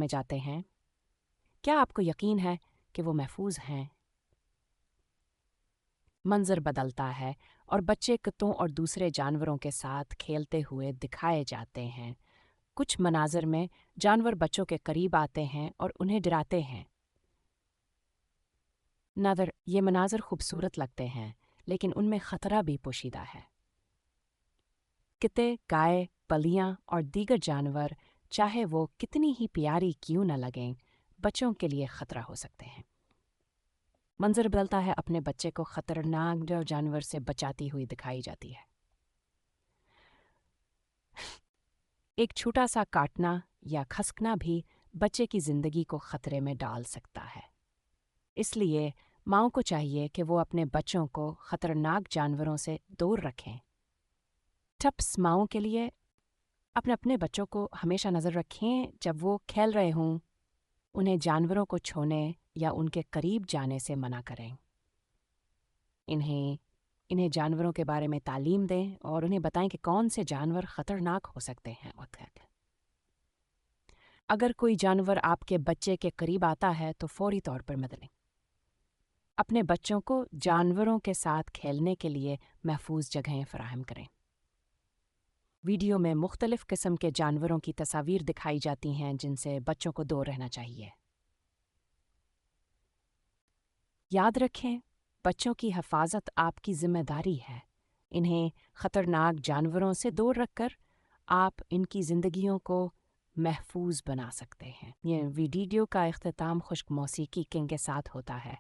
में जाते हैं, क्या आपको यकीन है कि वो महफूज हैं? मंजर बदलता है और बच्चे कुत्तों और दूसरे जानवरों के साथ खेलते हुए दिखाए जाते हैं। कुछ मनाज़र में जानवर बच्चों के करीब आते हैं और उन्हें डराते हैं। नादर ये मनाज़र खूबसूरत लगते हैं, लेकिन उनमें ख़तरा भी पोशीदा है। कुत्ते, गाय, बलियाँ और दीगर जानवर, चाहे वो कितनी ही प्यारी क्यों न लगें, बच्चों के लिए ख़तरा हो सकते हैं। मंजर बदलता है अपने बच्चे को खतरनाक जानवर से बचाती हुई दिखाई जाती है। एक छोटा सा काटना या खसकना भी बच्चे की जिंदगी को खतरे में डाल सकता है। इसलिए माँ को चाहिए कि वो अपने बच्चों को खतरनाक जानवरों से दूर रखें। टिप्स माँओं के लिए: अपने अपने बच्चों को हमेशा नज़र रखें जब वो खेल रहे हों। उन्हें जानवरों को छूने या उनके करीब जाने से मना करें। इन्हें इन्हें जानवरों के बारे में तालीम दें और उन्हें बताएं कि कौन से जानवर ख़तरनाक हो सकते हैं। अगर कोई जानवर आपके बच्चे के करीब आता है तो फौरी तौर पर मदद लें। अपने बच्चों को जानवरों के साथ खेलने के लिए महफूज जगहें फराहम करें। वीडियो में मुख्तलिफ किस्म के जानवरों की तस्वीर दिखाई जाती हैं जिनसे बच्चों को दूर रहना चाहिए। याद रखें, बच्चों की हिफाजत आपकी जिम्मेदारी है। इन्हें ख़तरनाक जानवरों से दूर रखकर आप इनकी ज़िंदगियों को महफूज बना सकते हैं। ये वीडियो का इख्तिताम खुश्क मौसीकी किंग के साथ होता है।